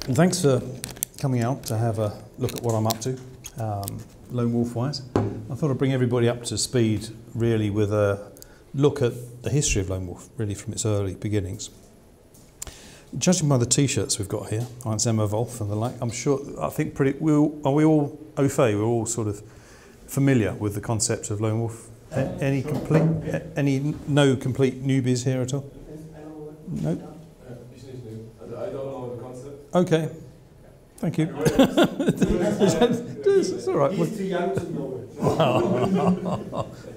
And thanks for coming out to have a look at what I'm up to, Lone Wolf-wise. I thought I'd bring everybody up to speed, really, with a look at the history of Lone Wolf, really from its early beginnings. Judging by the T-shirts we've got here, Einsamer Wolf and the like, I'm sure, I think are we all au fait? We're all sort of familiar with the concept of Lone Wolf. Any no complete newbies here at all? No? I don't know the concept. Okay. Thank you. It's all right. He's too young to know it.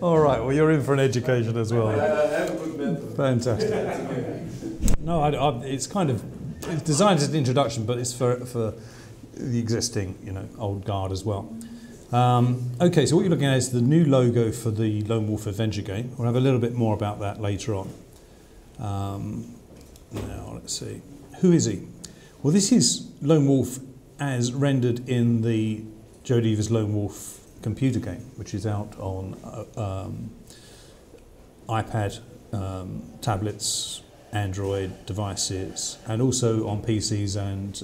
All right. Well, you're in for an education as well. I have a good mentor. Fantastic. No, it's kind of it's designed as an introduction, but it's for the existing, old guard as well. Okay, so what you're looking at is the new logo for the Lone Wolf adventure game. We'll have a little bit more about that later on. Now, let's see. Who is he? Well, this is Lone Wolf as rendered in the Joe Deaver's Lone Wolf computer game, which is out on iPad, tablets, Android devices, and also on PCs and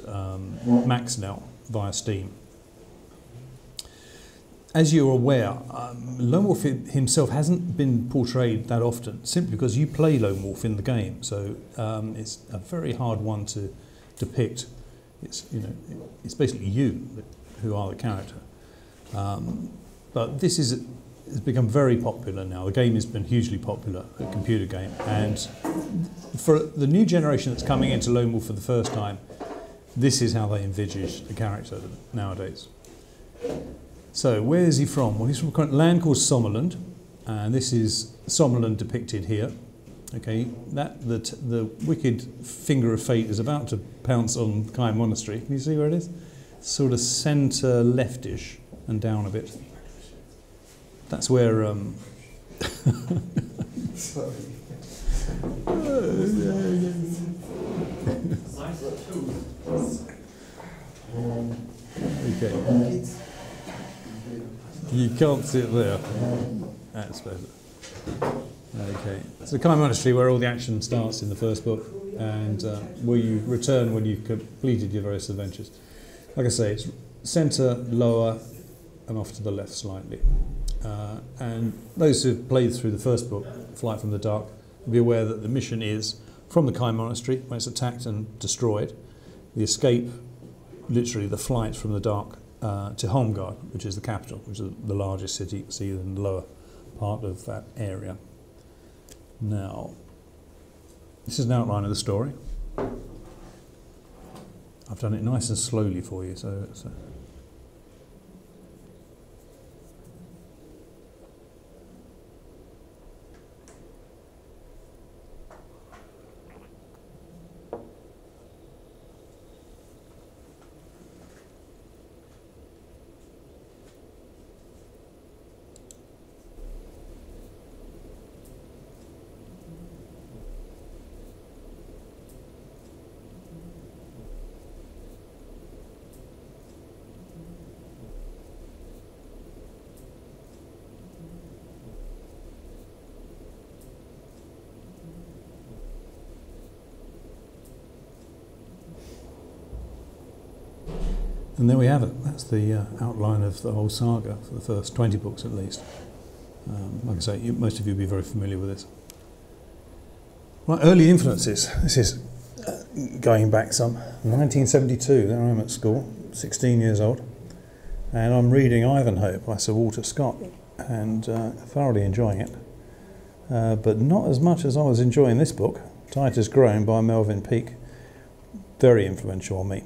Macs now via Steam. As you're aware, Lone Wolf himself hasn't been portrayed that often, simply because you play Lone Wolf in the game, so it's a very hard one to depict. It's it's basically you who are the character. But this has become very popular now. The game has been hugely popular, a computer game, and for the new generation that's coming into Lone Wolf for the first time, this is how they envisage the character nowadays. So where is he from? Well, he's from a land called Sommerland, and this is Sommerland depicted here. Okay, the wicked finger of fate is about to pounce on Kai Monastery. Can you see where it is? Sort of centre leftish and down a bit. That's where. Sorry. Okay. You can't see it there. That's better. Okay. So Kai Monastery, where all the action starts in the first book, and where you return when you've completed your various adventures. Like I say, it's centre, lower, and off to the left slightly. And those who've played through the first book, Flight from the Dark, will be aware that the mission is from the Kai Monastery, when it's attacked and destroyed, the escape, literally the flight from the Dark, to Holmgard, which is the capital, which is the largest city you can see in the lower part of that area. Now, this is an outline of the story. I've done it nice and slowly for you, so it's and there we have it. That's the outline of the whole saga for the first 20 books at least. Like I say, most of you will be very familiar with this. Right, early influences. This is going back some. 1972, there I am at school, 16 years old. And I'm reading Ivanhoe by Sir Walter Scott and thoroughly enjoying it. But not as much as I was enjoying this book, Titus Grown by Melvin Peake. Very influential on me.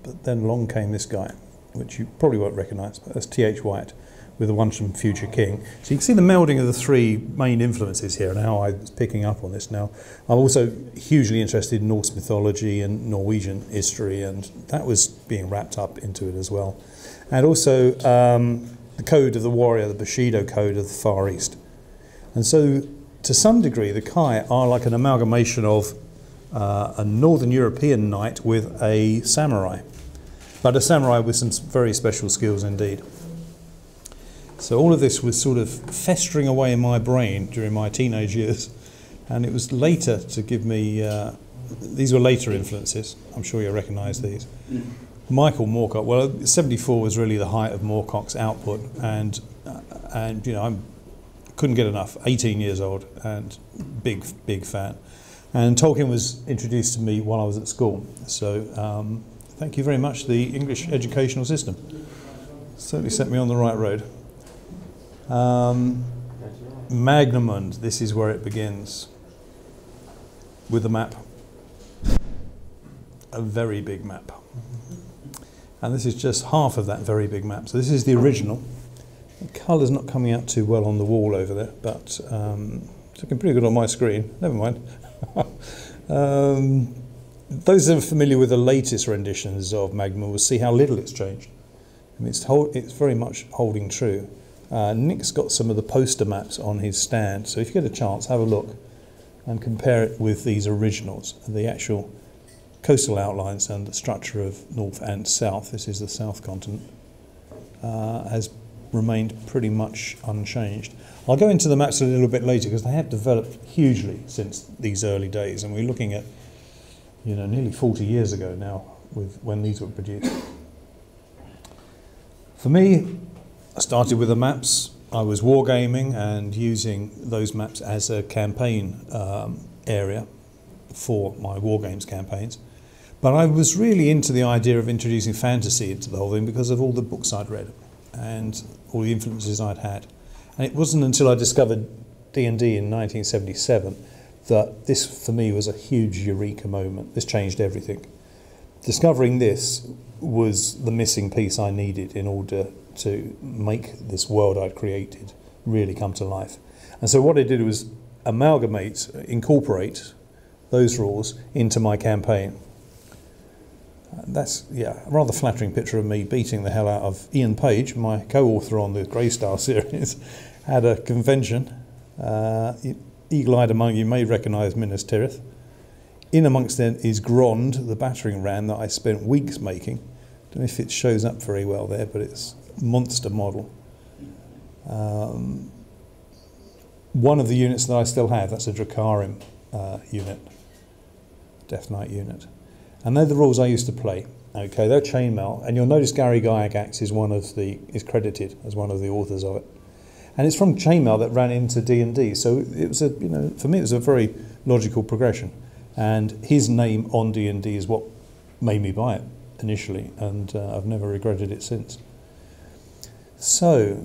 But then along came this guy, which you probably won't recognise, but that's T.H. White with The Once and Future King. So you can see the melding of the three main influences here and how I was picking up on this now. I'm also hugely interested in Norse mythology and Norwegian history, and that was being wrapped up into it as well. And also the code of the warrior, the Bushido code of the Far East. And so to some degree the Kai are like an amalgamation of a Northern European knight with a samurai, but a samurai with some very special skills indeed. So all of this was sort of festering away in my brain during my teenage years, and it was later to give me these were later influences. I'm sure you'll recognise these. Michael Moorcock. Well, 74 was really the height of Moorcock's output, and you know, I couldn't get enough. 18 years old and big fan. And Tolkien was introduced to me while I was at school. So thank you very much, the English educational system. Certainly set me on the right road. Magnamund, this is where it begins, with a map. A very big map. And this is just half of that very big map. So this is the original. The colour's not coming out too well on the wall over there, but it's looking pretty good on my screen. Never mind. Those that are familiar with the latest renditions of Magnamund will see how little it's changed. I mean, it's very much holding true. Nick's got some of the poster maps on his stand, so if you get a chance, have a look and compare it with these originals. The actual coastal outlines and the structure of north and south, this is the south continent, has remained pretty much unchanged. I'll go into the maps a little bit later because they have developed hugely since these early days, and we're looking at, you know, nearly 40 years ago now with when these were produced. For me, I started with the maps. I was wargaming and using those maps as a campaign area for my wargames campaigns. But I was really into the idea of introducing fantasy into the whole thing because of all the books I'd read and all the influences I'd had. And it wasn't until I discovered D&D in 1977 that this, for me, was a huge eureka moment. This changed everything. Discovering this was the missing piece I needed in order to make this world I'd created really come to life. And so what I did was incorporate those rules into my campaign. That's, yeah, a rather flattering picture of me beating the hell out of Ian Page, my co-author on the Greystar series. Had a convention. Eagle-eyed among you may recognise Minas Tirith. In amongst them is Grond, the battering ram that I spent weeks making. Don't know if it shows up very well there, but it's a monster model. One of the units that I still have, that's a Dracarim unit, Death Knight unit. And they're the rules I used to play. Okay, they're chainmail, and you'll notice Gary Gygax is credited as one of the authors of it. And it's from chainmail that ran into D&D, so it was for me it was a very logical progression. And his name on D&D is what made me buy it initially, and I've never regretted it since. So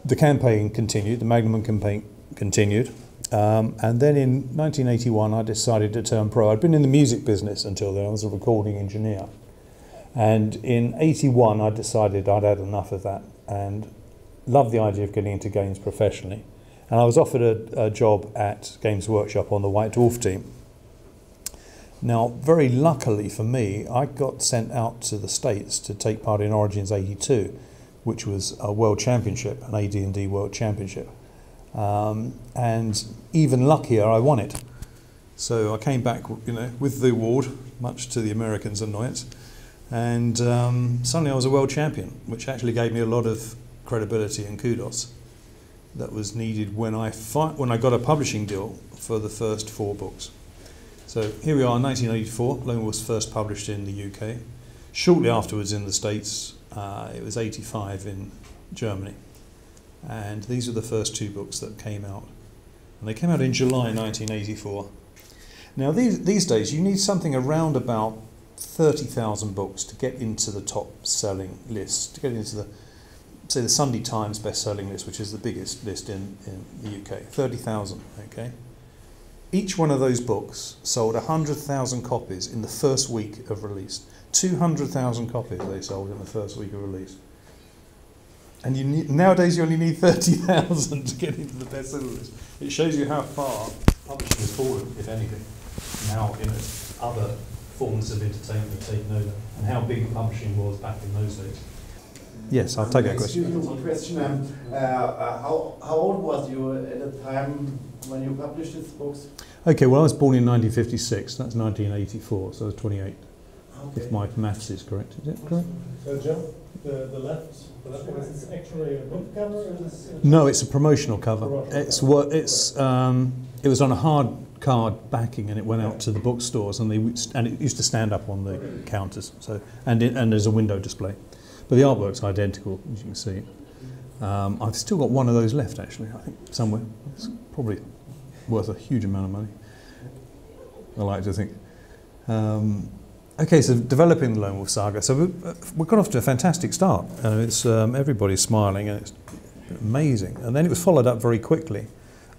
the campaign continued, the Magnamund Campaign continued. And then in 1981 I decided to turn pro. I'd been in the music business until then. I was a recording engineer, and in 81 I decided I'd had enough of that and loved the idea of getting into games professionally, and I was offered a job at Games Workshop on the White Dwarf team. Now, very luckily for me, I got sent out to the States to take part in Origins 82, which was a world championship, an AD&D world championship. And even luckier, I won it. So I came back, with the award, much to the Americans' annoyance, and suddenly I was a world champion, which actually gave me a lot of credibility and kudos that was needed when I got a publishing deal for the first 4 books. So here we are in 1984. Lobo was first published in the UK. Shortly afterwards in the States, it was 85 in Germany. And these are the first 2 books that came out. And they came out in July 1984. Now these days you need something around about 30,000 books to get into the top selling list, to get into the Sunday Times best-selling list, which is the biggest list in the UK, 30,000, okay? Each one of those books sold 100,000 copies in the first week of release. 200,000 copies they sold in the first week of release. And nowadays you only need 30,000 to get into the bestseller list. It shows you how far publishing has fallen, if anything. Now, other forms of entertainment have taken over, and how big publishing was back in those days. Yes, I'll take that question. Excuse me, one question. How old was you at the time when you published these books? Okay, well, I was born in 1956. That's 1984, so I was 28. Okay. If my maths is correct, is it correct? So, Joe, the left one is actually a book cover? No, it's a promotional cover. It was on a hard card backing, and it went out to the bookstores, and it used to stand up on the counters. So and there's a window display, but the artwork's identical, as you can see. I've still got one of those left, actually. I think somewhere. It's probably worth a huge amount of money, I like to think. Okay, so developing the Lone Wolf Saga. So we got off to a fantastic start. It's everybody's smiling, and it's amazing. And then it was followed up very quickly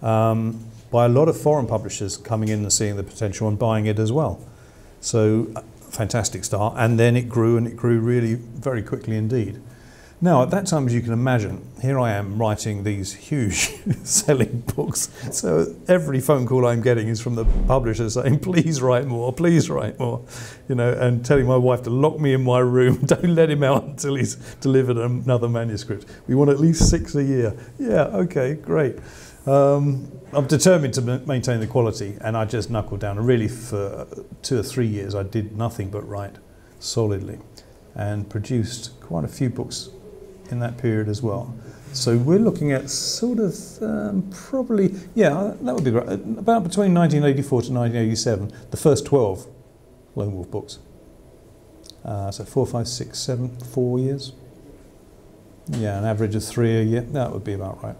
by a lot of foreign publishers coming in and seeing the potential and buying it as well. So fantastic start, and then it grew, and it grew really very quickly indeed. Now, at that time, as you can imagine, here I am writing these huge selling books. So every phone call I'm getting is from the publisher saying, please write more, you know, and telling my wife to lock me in my room, don't let him out until he's delivered another manuscript. We want at least 6 a year. Yeah, okay, great. I'm determined to maintain the quality, and I just knuckled down. And really, for 2 or 3 years, I did nothing but write solidly and produced quite a few books in that period as well. So we're looking at sort of probably, yeah, that would be great. About between 1984 to 1987, the first 12 Lone Wolf books. So 4, 5, 6, 7, 4 years. Yeah, an average of 3 a year. That would be about right.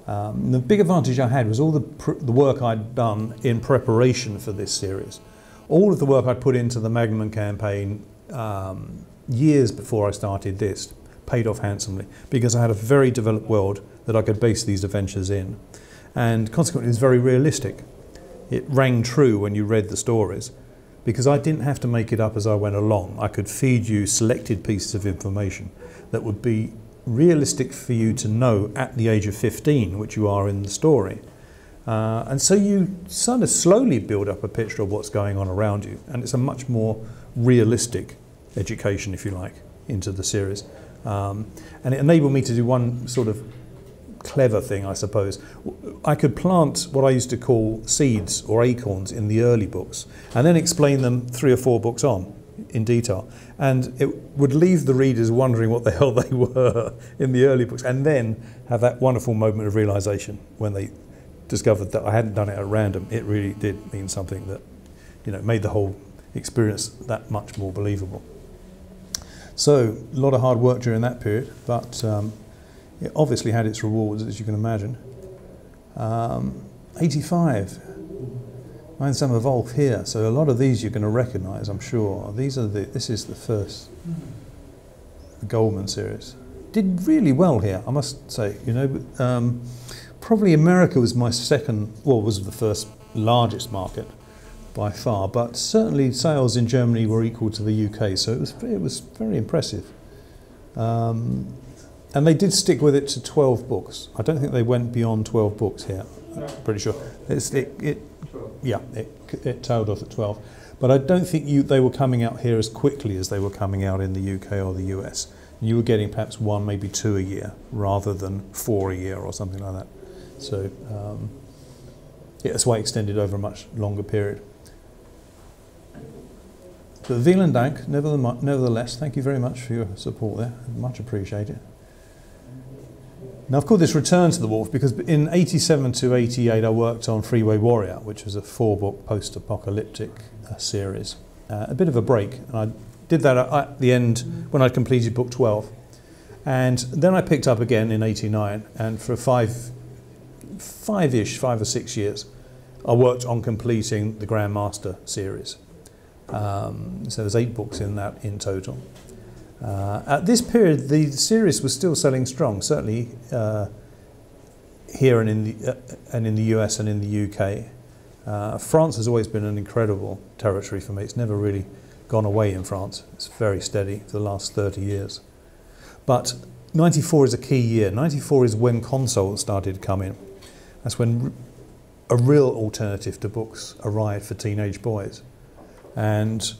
The big advantage I had was all the work I'd done in preparation for this series. All of the work I'd put into the Magnamund Campaign years before I started this paid off handsomely, because I had a very developed world that I could base these adventures in. And consequently, it was very realistic. It rang true when you read the stories, because I didn't have to make it up as I went along. I could feed you selected pieces of information that would be realistic for you to know at the age of 15, which you are in the story. And so you sort of slowly build up a picture of what's going on around you, and it's a much more realistic education, if you like, into the series. And it enabled me to do one sort of clever thing, I suppose. I could plant what I used to call seeds or acorns in the early books, and then explain them 3 or 4 books on in detail. And it would leave the readers wondering what the hell they were in the early books, and then have that wonderful moment of realization when they discovered that I hadn't done it at random. It really did mean something that, you know, made the whole experience that much more believable. So a lot of hard work during that period, but it obviously had its rewards, as you can imagine. 85, Einsamer Wolf here. So a lot of these you're going to recognise, I'm sure. This is the first, the Goldman series. Did really well here, I must say. You know, probably America was my second, well, was the first largest market by far, but certainly sales in Germany were equal to the UK, so it was very impressive. And they did stick with it to 12 books. I don't think they went beyond 12 books here. I'm pretty sure. It tailed off at 12. But I don't think they were coming out here as quickly as they were coming out in the UK or the US. You were getting perhaps 1, maybe 2 a year, rather than 4 a year or something like that. So that's why it extended over a much longer period. But vielen Dank, nevertheless, thank you very much for your support there. Much appreciated. Now, I've called this Return to the Wolf because in 87 to 88 I worked on Freeway Warrior, which was a 4-book post-apocalyptic series. A bit of a break, and I did that at the end when I'd completed book 12. And then I picked up again in 89, and for 5 or 6 years, I worked on completing the Grandmaster series. So there's 8 books in that in total. At this period, the series was still selling strong, certainly here and in the US and in the UK. France has always been an incredible territory for me. It's never really gone away in France. It's very steady for the last 30 years. But 94 is a key year. 94 is when consoles started to come in. That's when a real alternative to books arrived for teenage boys. And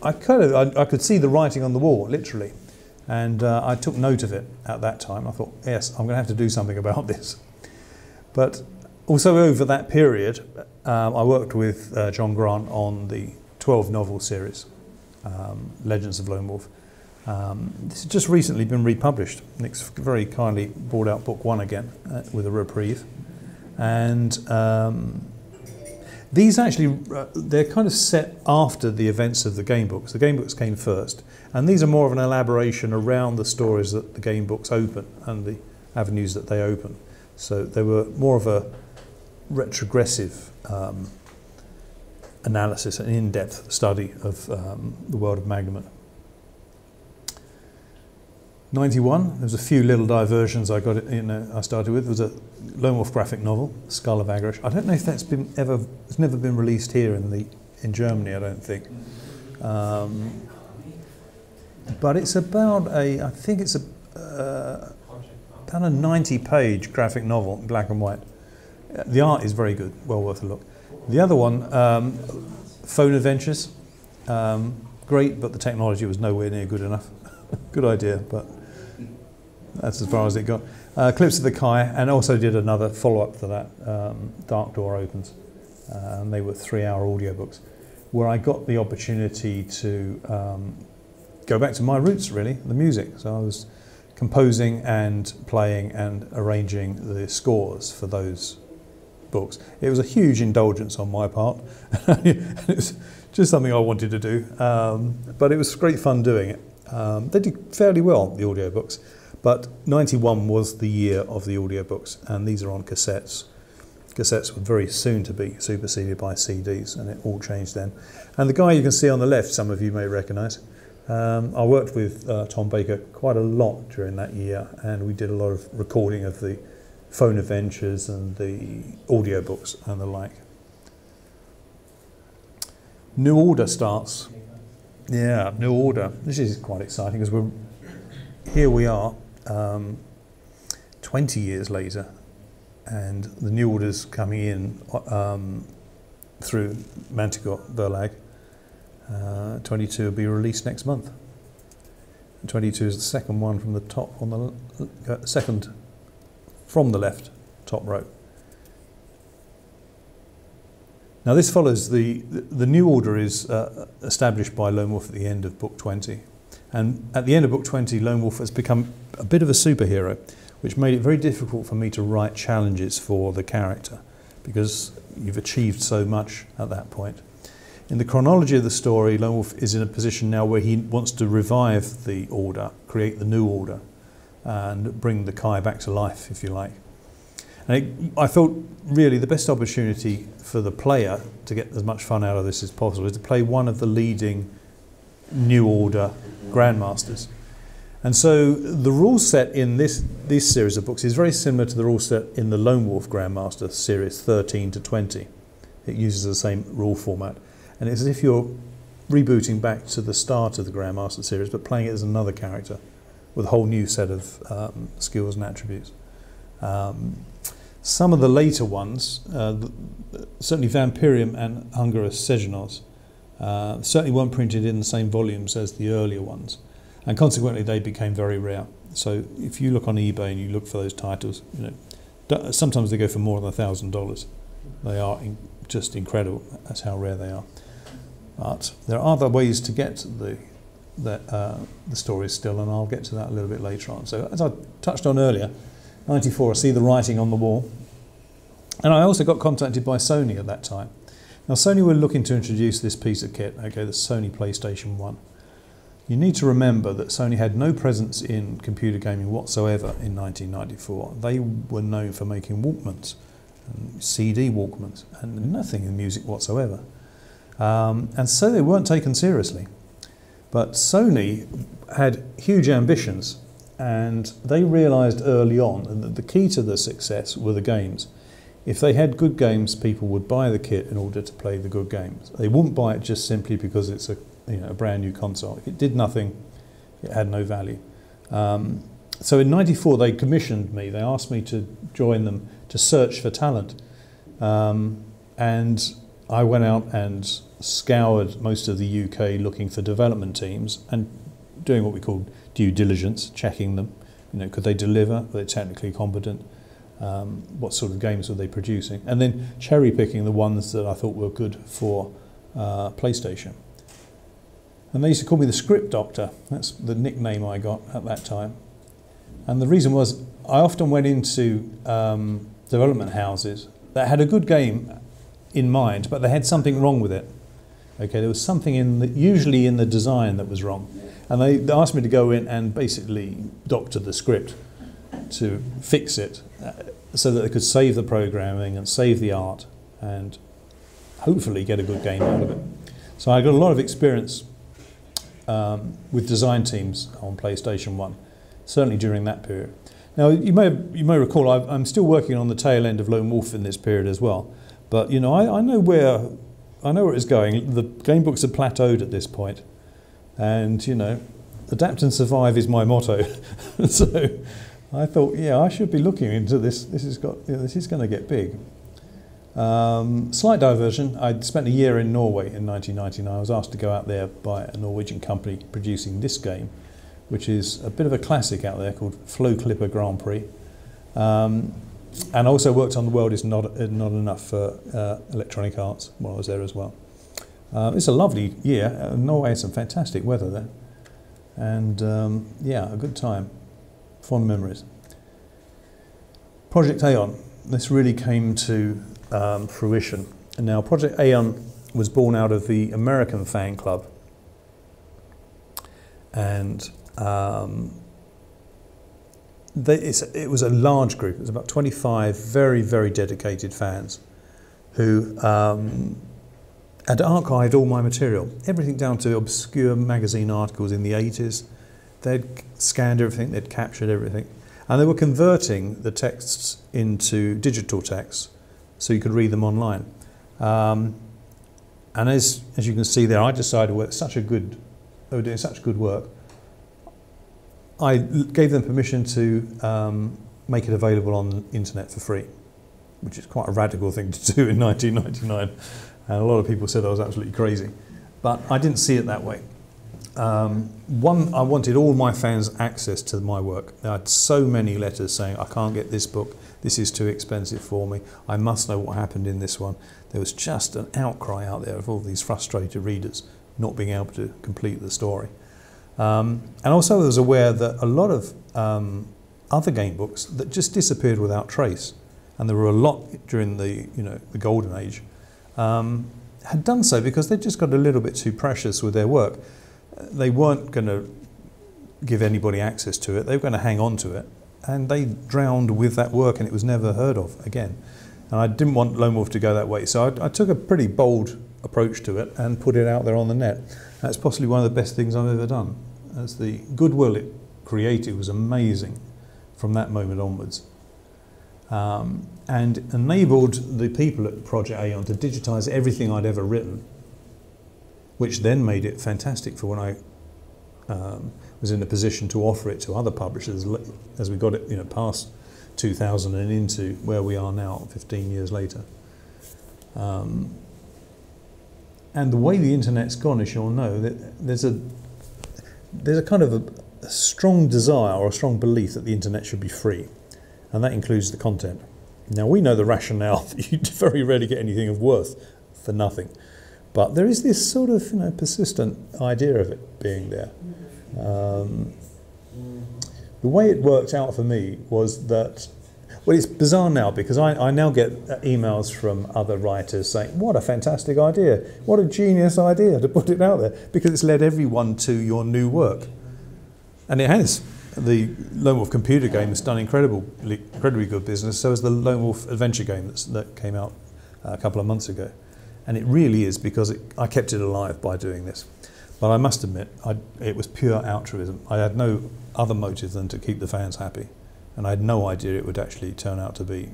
I could see the writing on the wall, literally, and I took note of it at that time. I thought, yes, I'm going to have to do something about this. But also over that period, I worked with John Grant on the 12-novel series, Legends of Lone Wolf. This has just recently been republished. Nick's very kindly brought out book 1 again with a reprieve. And these actually, they're kind of set after the events of the game books. The game books came first, and these are more of an elaboration around the stories that the game books open and the avenues that they open. So they were more of a retrogressive analysis, an in-depth study of the world of Magnamund. 91, there was a few little diversions I got. I started with. There was a Lone Wolf graphic novel, Skull of Agarish. I don't know if that's been ever. It's never been released here in Germany. I don't think. But it's about I think it's about a 90-page graphic novel in black and white. The art is very good, well worth a look. The other one, Phone Adventures, great, but the technology was nowhere near good enough. Good idea, but that's as far as it got. Clips of the Kai, and also did another follow-up to that, Dark Door Opens. And they were 3-hour audiobooks, where I got the opportunity to go back to my roots, really, the music. So I was composing and playing and arranging the scores for those books. It was a huge indulgence on my part. It was just something I wanted to do, but it was great fun doing it. They did fairly well, the audiobooks, but 91 was the year of the audiobooks, and these are on cassettes. Cassettes were very soon to be superseded by CDs, and it all changed then. And the guy you can see on the left, some of you may recognise, I worked with Tom Baker quite a lot during that year, and we did a lot of recording of the Phone Adventures and the audiobooks and the like. New Order starts. Yeah, New Order. This is quite exciting because here we are 20 years later, and the New Order's coming in through Mantikore, Verlag. 22 will be released next month. 22 is the second one from the top, on the second from the left, top row. Now this follows the New Order is established by Lone Wolf at the end of book 20, and at the end of book 20 Lone Wolf has become a bit of a superhero, which made it very difficult for me to write challenges for the character, because you've achieved so much at that point. In the chronology of the story, Lone Wolf is in a position now where he wants to revive the Order, create the New Order, and bring the Kai back to life, if you like. And I thought really the best opportunity for the player to get as much fun out of this as possible is to play one of the leading New Order Grandmasters. And so the rule set in this series of books is very similar to the rule set in the Lone Wolf Grandmaster series 13 to 20. It uses the same rule format. And it's as if you're rebooting back to the start of the Grandmaster series, but playing it as another character with a whole new set of skills and attributes. Some of the later ones, certainly Vampirium and Hungerus Sejonos, certainly weren't printed in the same volumes as the earlier ones, and consequently they became very rare. So if you look on eBay and you look for those titles, you know, sometimes they go for more than $1,000. They are just incredible. That's how rare they are. But there are other ways to get the stories still, and I'll get to that a little bit later on. So as I touched on earlier, 94, I see the writing on the wall. And I also got contacted by Sony at that time. Now Sony were looking to introduce this piece of kit, okay, the Sony PlayStation 1. You need to remember that Sony had no presence in computer gaming whatsoever in 1994. They were known for making Walkmans, and CD Walkmans, and nothing in music whatsoever. And so they weren't taken seriously. But Sony had huge ambitions, and they realised early on that the key to the success were the games. If they had good games, people would buy the kit in order to play the good games. They wouldn't buy it just simply because it's a brand new console. If it did nothing, it had no value. So in 94 they commissioned me. They asked me to join them to search for talent. And I went out and scoured most of the UK looking for development teams and doing what we called due diligence, checking them. You know, could they deliver? Were they technically competent? What sort of games were they producing? And then cherry picking the ones that I thought were good for PlayStation. And they used to call me the script doctor. That's the nickname I got at that time. And the reason was I often went into development houses that had a good game in mind, but they had something wrong with it. Okay, there was something usually in the design that was wrong. And they asked me to go in and basically doctor the script to fix it so that they could save the programming and save the art and hopefully get a good game out of it. So I got a lot of experience with design teams on PlayStation 1, certainly during that period. Now, you may recall I'm still working on the tail end of Lone Wolf in this period as well. But, you know, I know where it's going. The game books are plateaued at this point. And, you know, adapt and survive is my motto. So I thought, yeah, I should be looking into this. This is going to get big. Slight diversion. I'd spent a year in Norway in 1999. I was asked to go out there by a Norwegian company producing this game, which is a bit of a classic out there called Flow Clipper Grand Prix. And I also worked on The World Is Not Enough for Electronic Arts while I was there as well. It's a lovely year. Norway had some fantastic weather there. And yeah, a good time. Fond memories. Project Aeon. This really came to fruition. And now Project Aeon was born out of the American fan club. And it was a large group. It was about 25 very, very dedicated fans who had archived all my material, everything down to obscure magazine articles in the 80s. They'd scanned everything, they'd captured everything. And they were converting the texts into digital texts so you could read them online. And as you can see there, I decided they were doing such good work. I gave them permission to make it available on the internet for free, which is quite a radical thing to do in 1999. And a lot of people said I was absolutely crazy. But I didn't see it that way. One, I wanted all my fans access to my work. I had so many letters saying, I can't get this book, this is too expensive for me, I must know what happened in this one. There was just an outcry out there of all these frustrated readers not being able to complete the story. And also I was aware that a lot of other game books that just disappeared without trace, and there were a lot during the golden age, had done so because they just got a little bit too precious with their work. They weren't going to give anybody access to it, they were going to hang on to it, and they drowned with that work and it was never heard of again. And I didn't want Lone Wolf to go that way, so I took a pretty bold approach to it and put it out there on the net. That's possibly one of the best things I've ever done. As the goodwill it created was amazing from that moment onwards. And enabled the people at Project Aeon to digitise everything I'd ever written, which then made it fantastic for when I was in a position to offer it to other publishers as we got it past 2000 and into where we are now 15 years later. And the way the internet's gone, as you'll know, there's a kind of a strong desire or a strong belief that the internet should be free, and that includes the content. Now we know the rationale that you very rarely get anything of worth for nothing, but there is this sort of persistent idea of it being there. The way it worked out for me was that, well, it's bizarre now because I now get emails from other writers saying, what a fantastic idea, what a genius idea to put it out there, because it's led everyone to your new work. And it has. The Lone Wolf computer game has done incredibly good business, so has the Lone Wolf adventure game that came out a couple of months ago. And it really is because I kept it alive by doing this. But I must admit, it was pure altruism. I had no other motive than to keep the fans happy. And I had no idea it would actually turn out to be,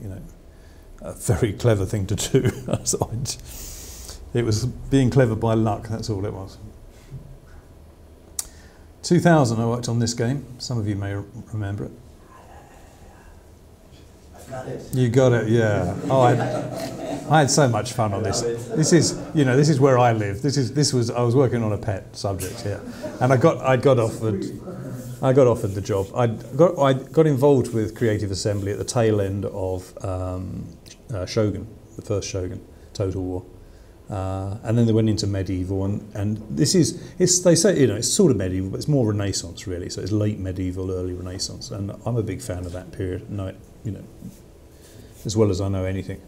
a very clever thing to do. So it was being clever by luck, that's all it was. 2000, I worked on this game. Some of you may remember it. I've got it. You got it, yeah. Oh, I had so much fun on this. This is where I live. I was working on a pet subject, yeah. And I got offered the job. I got involved with Creative Assembly at the tail end of Shogun, the first Shogun, Total War. And then they went into medieval, and they say it's sort of medieval, but it's more Renaissance really. So it's late medieval, early Renaissance, and I'm a big fan of that period. Know it, as well as I know anything.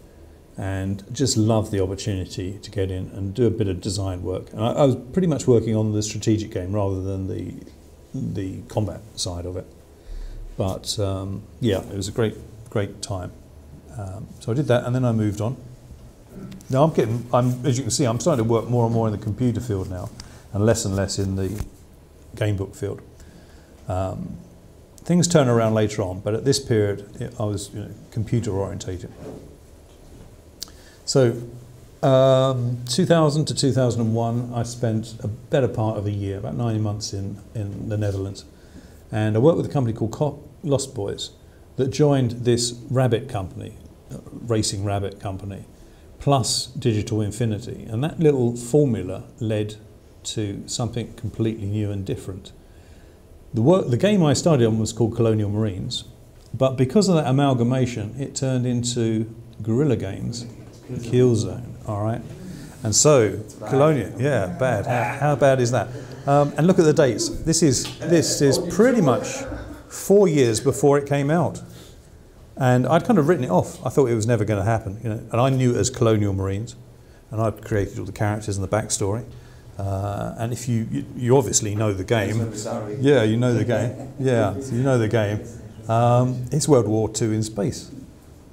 and just loved the opportunity to get in and do a bit of design work. And I was pretty much working on the strategic game rather than the combat side of it. But yeah, it was a great time. So I did that, and then I moved on. Now as you can see, I'm starting to work more and more in the computer field now, and less in the game book field. Things turn around later on, but at this period, I was computer orientated. So 2000 to 2001, I spent a better part of a year, about 9 months in the Netherlands. And I worked with a company called Lost Boys that joined this rabbit company, racing rabbit company, plus Digital Infinity. And that little formula led to something completely new and different. The game I started on was called Colonial Marines, but because of that amalgamation, it turned into guerrilla games, Killzone, all right? And so, Colonial, yeah, bad. How bad is that? And look at the dates. This is pretty much 4 years before it came out. And I'd kind of written it off. I thought it was never going to happen, and I knew it as Colonial Marines, and I'd created all the characters and the backstory. And if you obviously know the game, yeah, you know the game, yeah, so you know the game. It's World War II in space,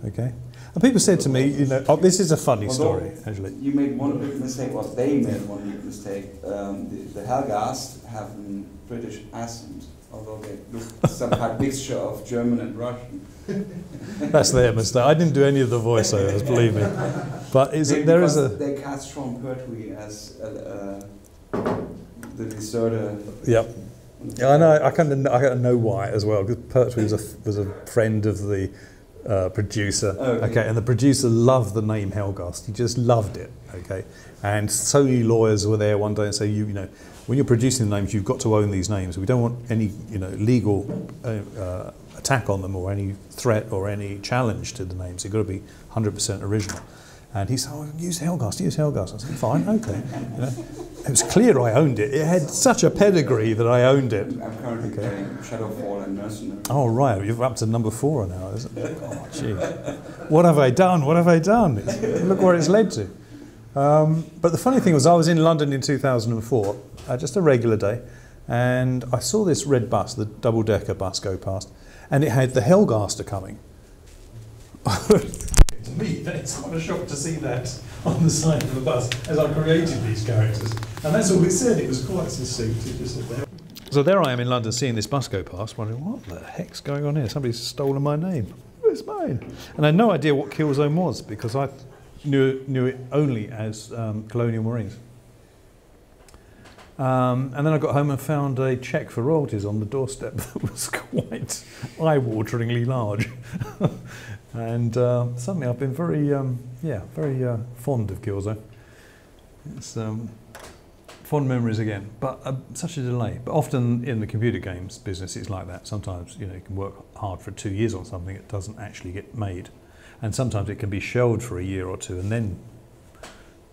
okay. And people said to me, oh, this is a funny story, actually. You made one big mistake, or they made one big mistake. The Helghast have a British accent, although they look some kind of mixture of German and Russian. That's their mistake. I didn't do any of the voiceovers, believe me. But they cast strong poetry as the deserter. Yep. Yeah, I know. I kind of know why as well, because Pertwee was a friend of the producer. Okay, and the producer loved the name Helghast. He just loved it. Okay, and so many lawyers were there one day and say, when you're producing the names, you've got to own these names. We don't want any legal attack on them or any threat or any challenge to the names. They've got to be 100% original. And he said, oh, use Helghast. I said, fine, okay. It was clear I owned it. It had such a pedigree that I owned it. I'm currently playing Shadowfall and Mercenary. Oh, right, you're up to number 4 now, isn't it? Oh, gee. What have I done? What have I done? Look where it's led to. But the funny thing was, I was in London in 2004, just a regular day, and I saw this red bus, the double-decker bus, go past, and it had the Helghaster coming. To me, it's quite a shock to see that on the side of the bus as I created these characters. And that's all it said. It was quite succinct. It just said there. So there I am in London seeing this bus go past, wondering, what the heck's going on here? Somebody's stolen my name. It's mine. And I had no idea what Killzone was, because I knew it only as Colonial Marines. And then I got home and found a cheque for royalties on the doorstep that was quite eye-wateringly large. And suddenly I've been very fond of Killzone. It's fond memories again, but such a delay. But often in the computer games business, it's like that. Sometimes you can work hard for 2 years on something that doesn't actually get made, and sometimes it can be shelved for a year or two and then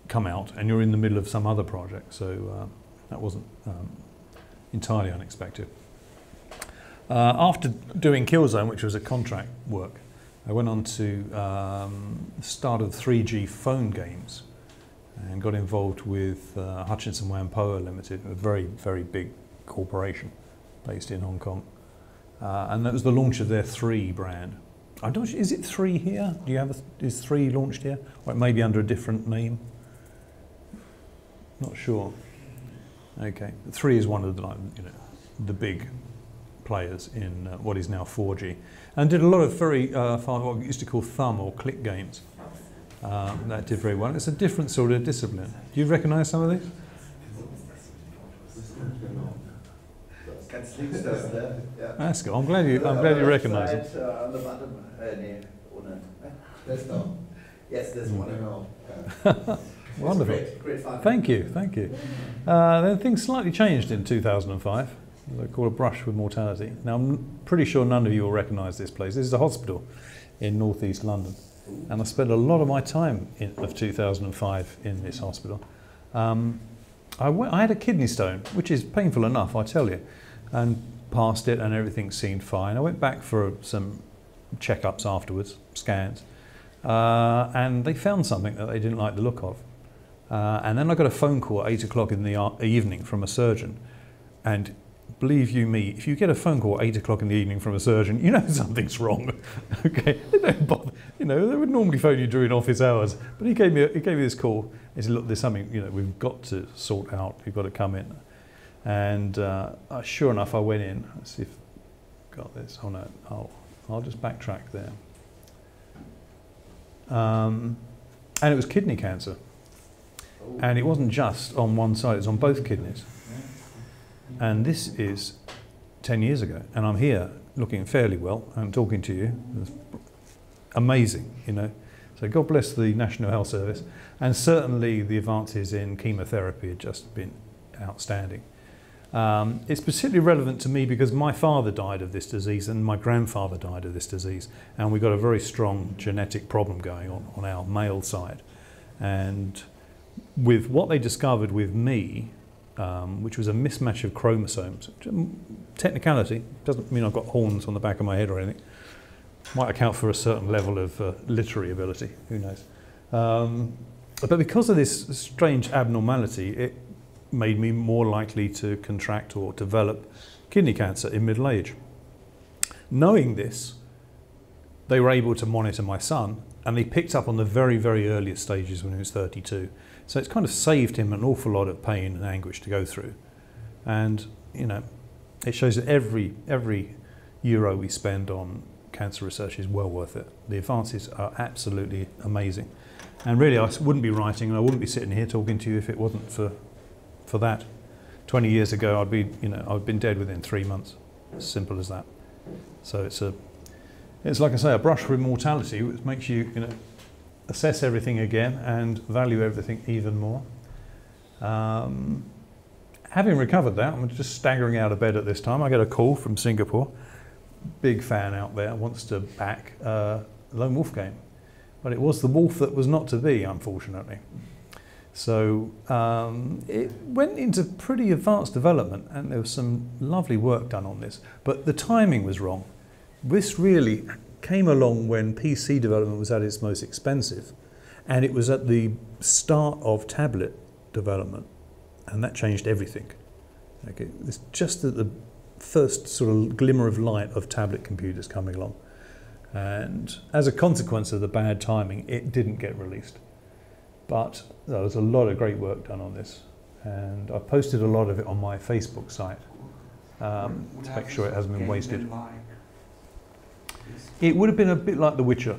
come out, and you're in the middle of some other project. So that wasn't entirely unexpected. After doing Killzone, which was a contract work, I went on to start of 3G phone games and got involved with Hutchinson Whampoa Limited, a very, very big corporation based in Hong Kong. And that was the launch of their 3 brand. I don't know, is it 3 here? Do you have is 3 launched here? Or it may be under a different name? Not sure. Okay, 3 is one of the big players in what is now 4G, and did a lot of very what we used to call thumb or click games. That did very well. It's a different sort of discipline. Do you recognise some of these? That's good. I'm glad you recognise them. On the bottom, yes, there's one. Wonderful. Great fun. Thank you. Then things slightly changed in 2005. They call a brush with mortality. Now I'm pretty sure none of you will recognise this place. This is a hospital in northeast London, and I spent a lot of my time of 2005 in this hospital. I had a kidney stone, which is painful enough, I tell you, and passed it, and everything seemed fine. I went back for some checkups afterwards, scans, and they found something that they didn't like the look of. And then I got a phone call at 8 o'clock in the evening from a surgeon, and believe you me, if you get a phone call at 8 o'clock in the evening from a surgeon, you know something's wrong. Okay, they don't bother. You know, they would normally phone you during office hours, but he gave me this call. He said, "Look, there's something, you know, we've got to sort out. You've got to come in." And sure enough, I went in. Let's see if I've got this. Oh no, I'll just backtrack there. And it was kidney cancer, and it wasn't just on one side; it was on both kidneys. And this is 10 years ago, and I'm here looking fairly well. I'm talking to you. It's amazing, you know. So God bless the National Health Service, and certainly the advances in chemotherapy have just been outstanding. It's particularly relevant to me because my father died of this disease and my grandfather died of this disease, and we've got a very strong genetic problem going on our male side. And with what they discovered with me, which was a mismatch of chromosomes. Technicality, doesn't mean I've got horns on the back of my head or anything. Might account for a certain level of literary ability, who knows. But because of this strange abnormality, it made me more likely to contract or develop kidney cancer in middle age. Knowing this, they were able to monitor my son, and they picked up on the very, very earliest stages when he was 32. So it's kind of saved him an awful lot of pain and anguish to go through. And, you know, it shows that every euro we spend on cancer research is well worth it. The advances are absolutely amazing. And really, I wouldn't be writing and I wouldn't be sitting here talking to you if it wasn't for that. 20 years ago, I'd been dead within 3 months. As simple as that. So it's like I say, a brush with mortality, which makes you, you know, assess everything again and value everything even more. Having recovered that, I'm just staggering out of bed at this time. I get a call from Singapore. Big fan out there, wants to back a Lone Wolf game. But it was the wolf that was not to be, unfortunately. So it went into pretty advanced development, and there was some lovely work done on this. But the timing was wrong. This really came along when PC development was at its most expensive, and it was at the start of tablet development, and that changed everything. Okay, it's just at the first sort of glimmer of light of tablet computers coming along, and as a consequence of the bad timing, it didn't get released. But there was a lot of great work done on this, and I posted a lot of it on my Facebook site to make sure it hasn't been wasted. It would have been a bit like The Witcher.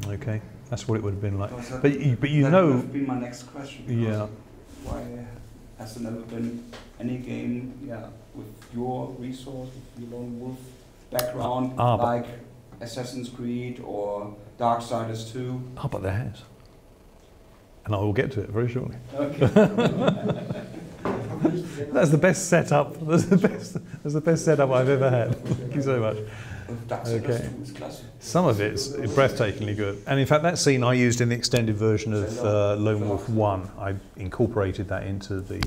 Okay, that's what it would have been like. But you know, that would have been my next question. Yeah. Why has there never been any game, with your resource, with your Lone Wolf background, like Assassin's Creed or Darksiders 2? Oh, but there has, and I will get to it very shortly. Okay. That's the best setup. That's the best setup I've ever had. Thank you so much. Okay. Some of it's breathtakingly good, and in fact that scene I used in the extended version of Lone Wolf 1. I incorporated that into the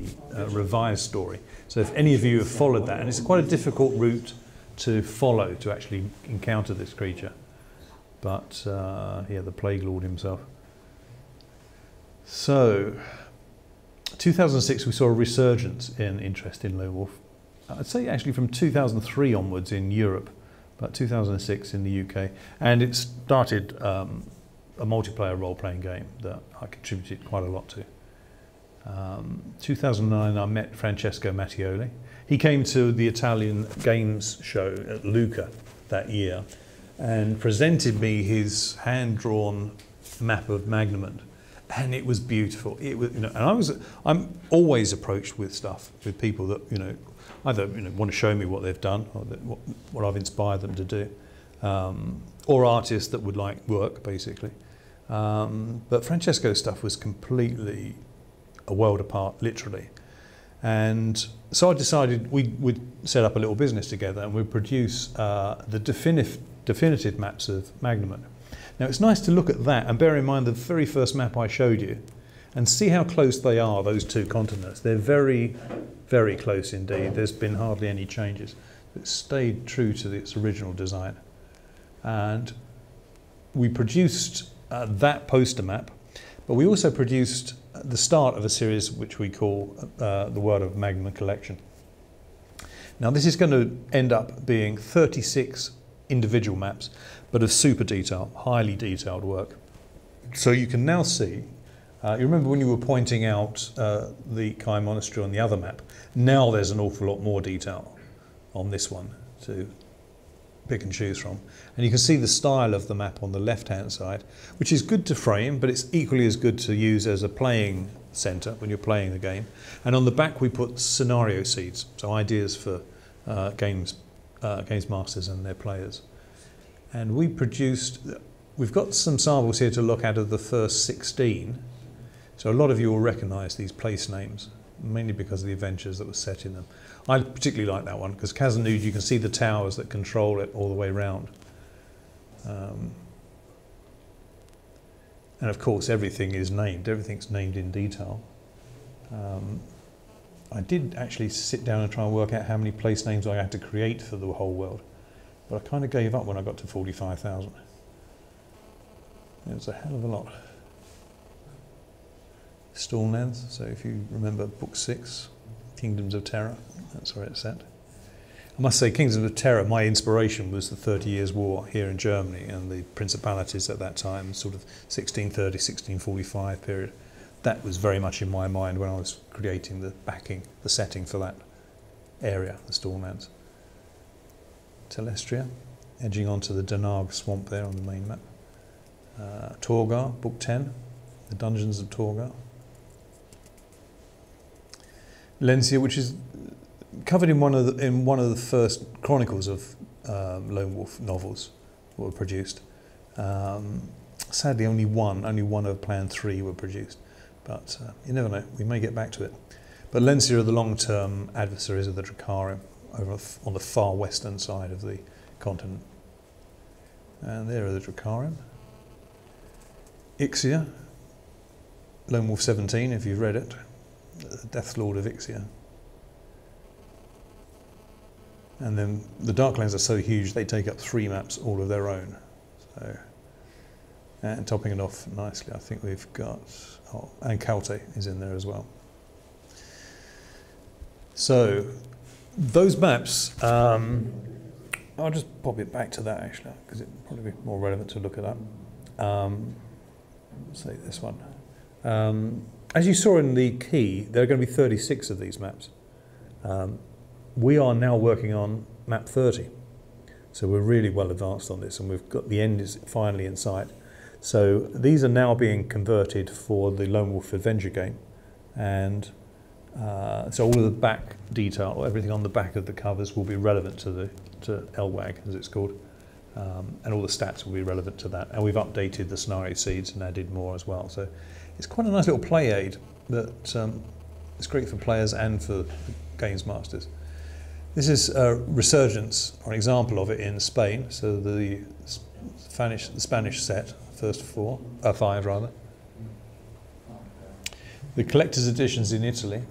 revised story. So if any of you have followed that, and it's quite a difficult route to follow to actually encounter this creature, but yeah, the Plague Lord himself. So 2006 we saw a resurgence in interest in Lone Wolf. I'd say actually from 2003 onwards in Europe, but 2006 in the UK, and it started a multiplayer role-playing game that I contributed quite a lot to. 2009 I met Francesco Mattioli. He came to the Italian games show at Lucca that year and presented me his hand-drawn map of Magnamund, and it was beautiful. It was, you know, and I'm always approached with stuff with people that, you know, either, you know, want to show me what they've done or what I've inspired them to do, or artists that would like work, basically. But Francesco's stuff was completely a world apart, literally. And so I decided we would set up a little business together and we'd produce the definitive maps of Magnamund. Now it's nice to look at that and bear in mind the very first map I showed you and see how close they are, those two continents. They're very, very close indeed. There's been hardly any changes. It stayed true to its original design. And we produced that poster map, but we also produced the start of a series which we call the Welt Magnamund Collection. Now this is going to end up being 36 individual maps, but of super detail, highly detailed work. So you can now see, you remember when you were pointing out the Kai Monastery on the other map, now there's an awful lot more detail on this one to pick and choose from. And you can see the style of the map on the left-hand side, which is good to frame, but it's equally as good to use as a playing centre when you're playing the game. And on the back we put scenario seeds, so ideas for games masters and their players. And we produced, we've got some samples here to look at of the first 16. So a lot of you will recognise these place names, mainly because of the adventures that were set in them. I particularly like that one because Kazanud, you can see the towers that control it all the way around. And of course everything is named, everything's named in detail. I did actually sit down and try and work out how many place names I had to create for the whole world, but I kind of gave up when I got to 45,000. It was a hell of a lot. Stormlands, so if you remember book 6, Kingdoms of Terror, that's where it's set. I must say, Kingdoms of Terror, my inspiration was the 30 Years' War here in Germany and the principalities at that time, sort of 1630, 1645 period. That was very much in my mind when I was creating the backing, the setting for that area, the Stormlands. Telestria, edging onto the Danarg swamp there on the main map. Torgar, book 10, the Dungeons of Torgar. Lencia, which is covered in one of the first chronicles of Lone Wolf novels that were produced. Sadly, only one of Plan 3 were produced, but you never know. We may get back to it. But Lencia are the long-term adversaries of the Drakkari over on the far western side of the continent. And there are the Drakkari. Ixia, Lone Wolf 17, if you've read it. The Death Lord of Ixia. And then the Darklands are so huge they take up 3 maps all of their own. So, and topping it off nicely, I think we've got, and Kalte is in there as well. So those maps, I'll just pop it back to that actually, because it'd probably be more relevant to look at that. Say this one. As you saw in the key, there are going to be 36 of these maps. We are now working on map 30. So we're really well advanced on this and we've got the end is finally in sight. So these are now being converted for the Lone Wolf Adventure game. And so all of the back detail, everything on the back of the covers will be relevant to LWAG, as it's called. And all the stats will be relevant to that. And we've updated the scenario seeds and added more as well. So it's quite a nice little play aid that is great for players and for games masters. This is a resurgence, or an example of it in Spain. So the Spanish set, first 5 rather. The collector's editions in Italy.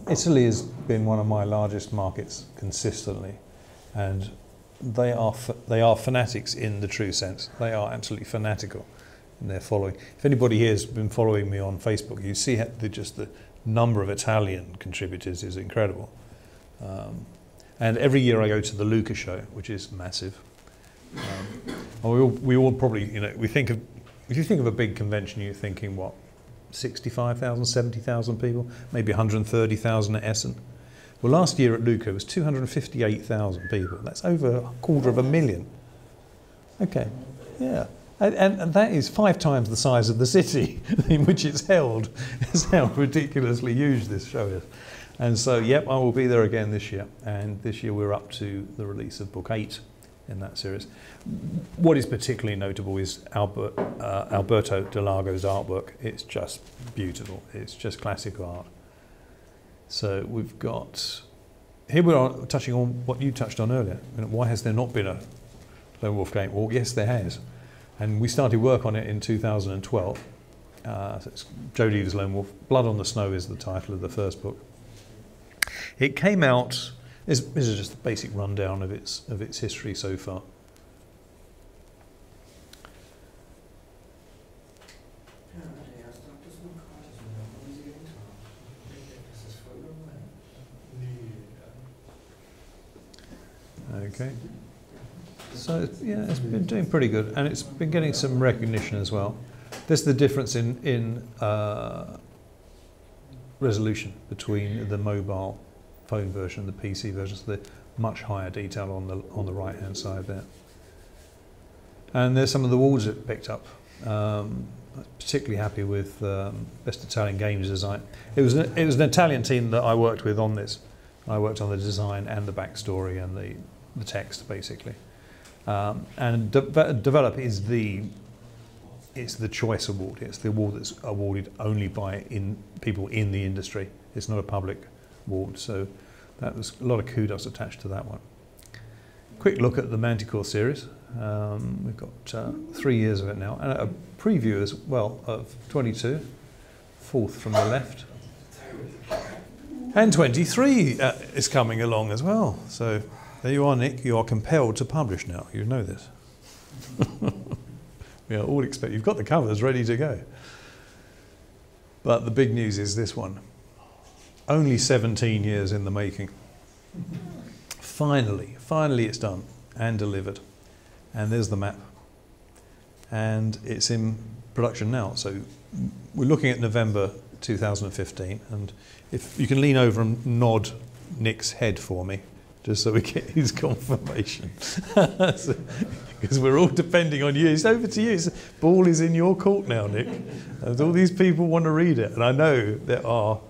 Italy has been one of my largest markets consistently, and they are fanatics in the true sense. They are absolutely fanatical in their following. If anybody here has been following me on Facebook, you see just the number of Italian contributors is incredible. And every year I go to the Lucca show, which is massive. We all probably, we think of, if you think of a big convention, you're thinking what, 65,000, 70,000 people, maybe 130,000 at Essen. Well, last year at Lucca it was 258,000 people. That's over 250,000. Okay, yeah. And that is 5 times the size of the city in which it's held. That's how ridiculously huge this show is. And so, yep, I will be there again this year. And this year we're up to the release of book 8 in that series. What is particularly notable is Alberto Delago's artwork. It's just beautiful. It's just classical art. So we've got, here we are touching on what you touched on earlier. Why has there not been a Lone Wolf game? Well, yes, there has. And we started work on it in 2012. So it's Joe Deaver's Lone Wolf. Blood on the Snow is the title of the first book. It came out, this is just a basic rundown of its history so far. Okay. So yeah, it's been doing pretty good, and it's been getting some recognition as well. There's the difference in resolution between the mobile phone version and the PC version. So the much higher detail on the right hand side there. And there's some of the awards it picked up. I'm particularly happy with Best Italian Games Design. It was an Italian team that I worked with on this. I worked on the design and the backstory and the text basically. And Develop is the choice award. It's the award that's awarded only by people in the industry. It's not a public award, so that was a lot of kudos attached to that one. Quick look at the Mantikore series. We've got 3 years of it now, and a preview as well of 22, fourth from the left. And 23 is coming along as well. So there you are, Nick. You are compelled to publish now. You know this. We are all expect. You've got the covers ready to go. But the big news is this one. Only 17 years in the making. Finally it's done and delivered. And there's the map. And it's in production now. So we're looking at November 2015. And if you can lean over and nod Nick's head for me, just so we get his confirmation. Because we're all depending on you. It's over to you. The ball is in your court now, Nick. And all these people want to read it. And I know there are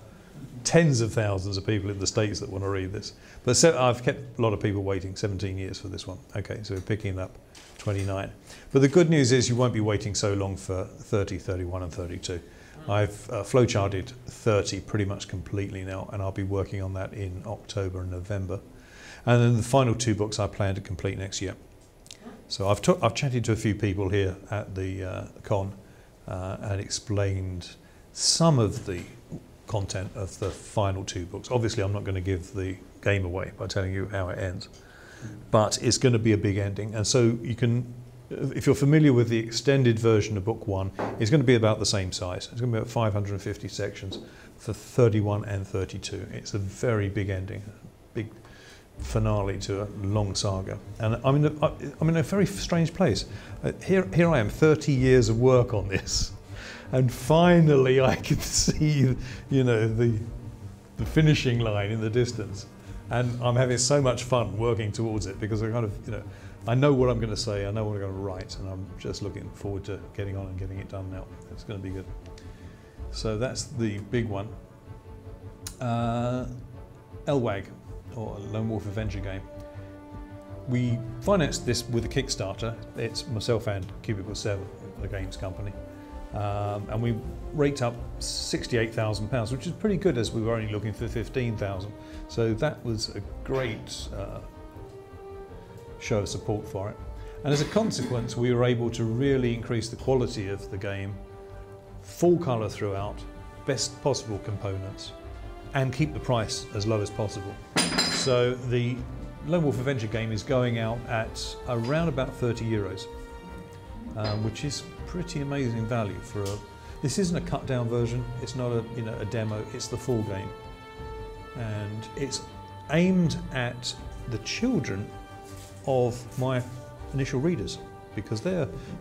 tens of thousands of people in the States that want to read this. But I've kept a lot of people waiting 17 years for this one. Okay, so we're picking up 29. But the good news is you won't be waiting so long for 30, 31 and 32. I've flowcharted 30 pretty much completely now, and I'll be working on that in October and November. And then the final 2 books I plan to complete next year. So I've chatted to a few people here at the con and explained some of the content of the final 2 books. Obviously, I'm not going to give the game away by telling you how it ends, but it's going to be a big ending. And so you can, if you're familiar with the extended version of book 1, it's going to be about the same size. It's going to be about 550 sections for 31 and 32. It's a very big ending, big finale to a long saga. And I'm in a very strange place. Here I am, 30 years of work on this, and finally I can see, you know, the finishing line in the distance. And I'm having so much fun working towards it because I kind of, you know, I know what I'm going to say, I know what I'm going to write, and I'm just looking forward to getting on and getting it done now. It's going to be good. So that's the big one. LWAG, or Lone Wolf Adventure game. We financed this with a Kickstarter. It's myself and Cubicle 7, the games company. And we raked up £68,000, which is pretty good as we were only looking for 15,000. So that was a great show of support for it. And as a consequence, we were able to really increase the quality of the game, full colour throughout, best possible components, and keep the price as low as possible. So the Lone Wolf Adventure game is going out at around about €30, which is pretty amazing value for a. This isn't a cut down version. It's not a demo. It's the full game, and it's aimed at the children of my initial readers, because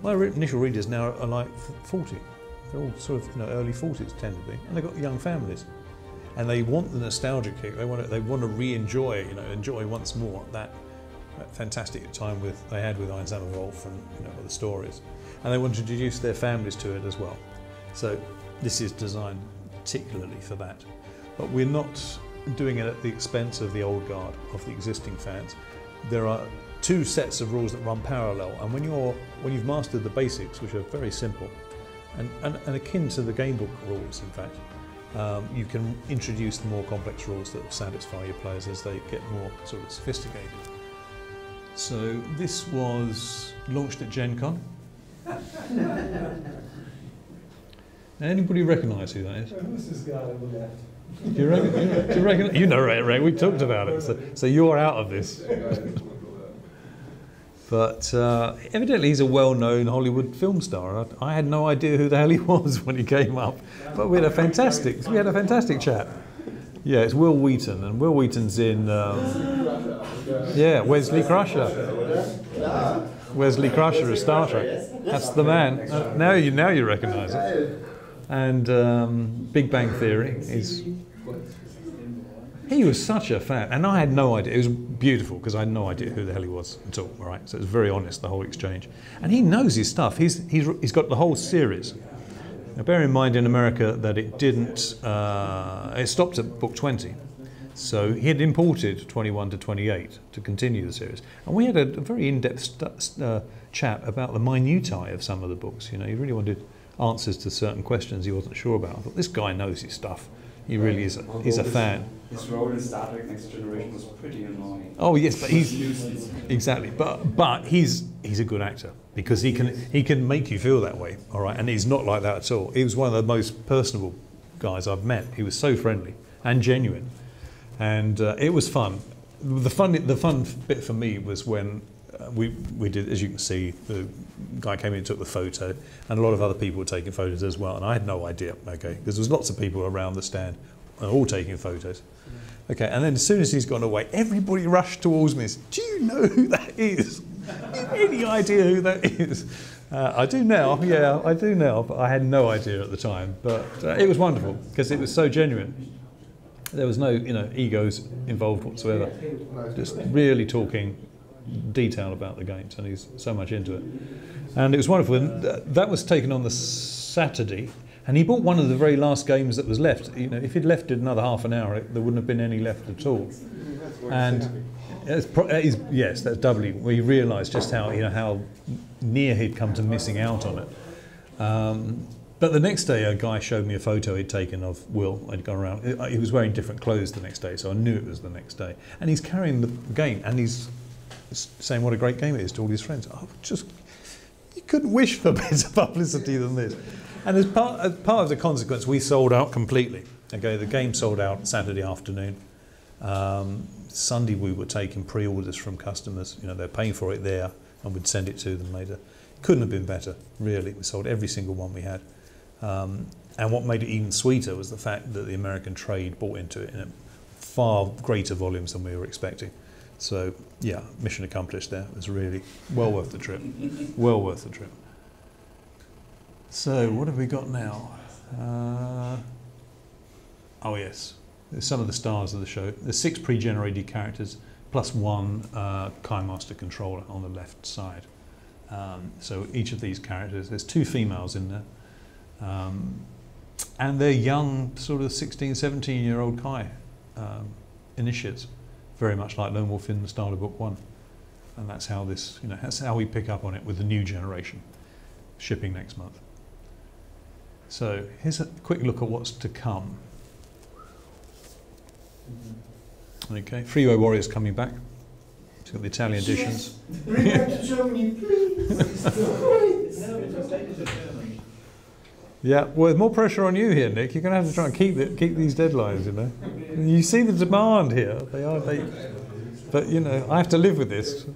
my initial readers now are like 40. They're all sort of early 40s tend to be, and they've got young families. And they want the nostalgia kick. They want to re-enjoy, enjoy once more that fantastic time they had with Einsamer Wolf and the stories, and they want to introduce their families to it as well. So this is designed particularly for that. But we're not doing it at the expense of the old guard, of the existing fans. There are 2 sets of rules that run parallel, and when you've mastered the basics, which are very simple and akin to the game book rules, in fact. You can introduce the more complex rules that will satisfy your players as they get more sort of sophisticated. So this was launched at Gen Con. Anybody recognise who that is? Who's this guy on the left? Do you reckon? You know, Ray, we talked about it, so you're out of this. But evidently he's a well-known Hollywood film star. I had no idea who the hell he was when he came up, but we had a fantastic chat. Yeah, it's Will Wheaton, and Will Wheaton's in Yeah, Wesley Crusher. Wesley Crusher of Star Trek. That's the man. Now you recognise it. And Big Bang Theory is. He was such a fan, and I had no idea. It was beautiful because I had no idea who the hell he was at all. Right, so it was very honest, the whole exchange. And he knows his stuff. He's got the whole series. Now, bear in mind in America that it didn't. It stopped at book 20. So he had imported 21 to 28 to continue the series. And we had a very in-depth chat about the minutiae of some of the books. You know, he really wanted answers to certain questions he wasn't sure about. I thought, this guy knows his stuff. He really is. He's a fan. His role in Star Trek Next Generation was pretty annoying. Oh yes, but he's exactly. But he's a good actor because he can make you feel that way. All right, and he's not like that at all. He was one of the most personable guys I've met. He was so friendly and genuine. And it was fun. The fun bit for me was when we did, as you can see, the guy came in and took the photo, and a lot of other people were taking photos as well. And I had no idea, okay, because there was lots of people around the stand, all taking photos. Okay, and then as soon as he's gone away, everybody rushed towards me and said, "Do you know who that is? Any idea who that is?" I do now, yeah, I do now, but I had no idea at the time. But it was wonderful because it was so genuine. There was no, egos involved whatsoever. Just really talking detail about the games, and he's so much into it. And it was wonderful. And that was taken on the Saturday, and he bought one of the very last games that was left. If he'd left it another half an hour, there wouldn't have been any left at all. And yes, that's doubly. We realised just how near he'd come to missing out on it. But the next day, a guy showed me a photo he'd taken of Will. I'd gone around. He was wearing different clothes the next day, so I knew it was the next day. And he's carrying the game, and he's saying what a great game it is to all his friends. You couldn't wish for better publicity than this. And as part of the consequence, we sold out completely. Okay, the game sold out Saturday afternoon. Sunday, we were taking pre-orders from customers. They're paying for it there, and we'd send it to them later. Couldn't have been better, really. We sold every single one we had. And what made it even sweeter was the fact that the American trade bought into it in far greater volumes than we were expecting. So, yeah, mission accomplished there. It was really well worth the trip. Well worth the trip. So, what have we got now? Oh, yes. There's some of the stars of the show. There's 6 pre-generated characters, plus 1 KaiMaster controller on the left side. So each of these characters, there's 2 females in there. And they're young, sort of 16, 17-year-old Kai initiates, very much like Lone Wolf in the style of Book 1. And that's how that's how we pick up on it with the new generation, shipping next month. So here's a quick look at what's to come. Okay, Freeway Warriors coming back. It's got the Italian editions. Bring back to Germany, please. Yeah, well, there's more pressure on you here, Nick. You're going to have to try and keep these deadlines, You see the demand here. But, I have to live with this.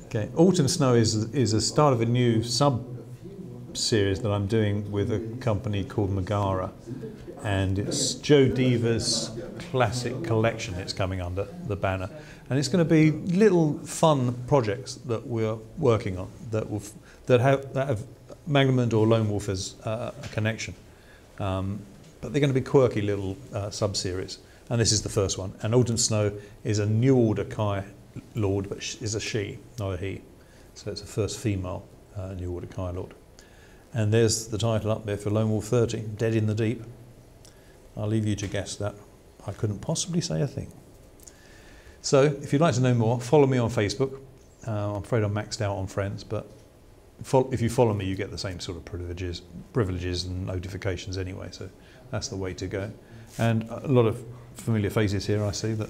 Okay, Autumn Snow is a start of a new sub-series that I'm doing with a company called Megara. And it's Joe Deaver's classic collection it's coming under the banner. And it's going to be little fun projects that we're working on that have Magnamund or Lone Wolf as a connection. But they're going to be quirky little sub-series. And this is the first one. And Autumn Snow is a New Order Kai Lord, but is a she, not a he. So it's the first female New Order Kai Lord. And there's the title up there for Lone Wolf 30, Dead in the Deep. I'll leave you to guess that. I couldn't possibly say a thing. So, if you'd like to know more, follow me on Facebook. I'm afraid I'm maxed out on friends, but if you follow me, you get the same sort of privileges and notifications anyway. So that's the way to go. And a lot of familiar faces here, I see that.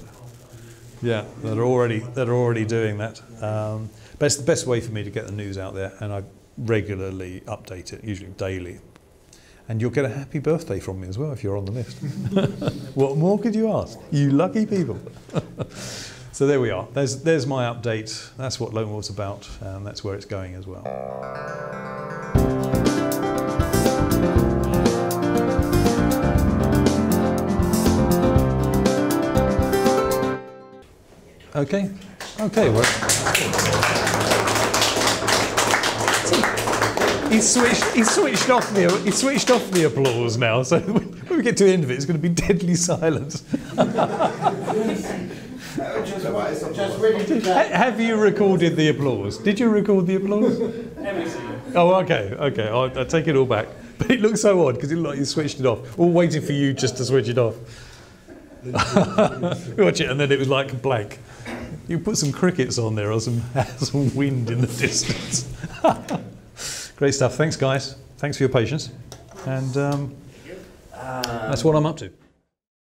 Yeah, that are already doing that. But it's the best way for me to get the news out there, and I regularly update it, usually daily. And you'll get a happy birthday from me as well if you're on the list. What more could you ask? You lucky people. So there we are. There's my update. That's what Lone Wolf's about, and that's where it's going as well. Okay. Okay. Well. He switched off the applause now. So when we get to the end of it, it's going to be deadly silence. Have you recorded the applause? Did you record the applause? Oh, okay. Okay. I'll take it all back. But it looks so odd because it looked like you switched it off. All waiting for you just to switch it off. Watch it, and then it was like blank. You put some crickets on there or some wind in the distance. Great stuff. Thanks, guys. Thanks for your patience. And that's what I'm up to.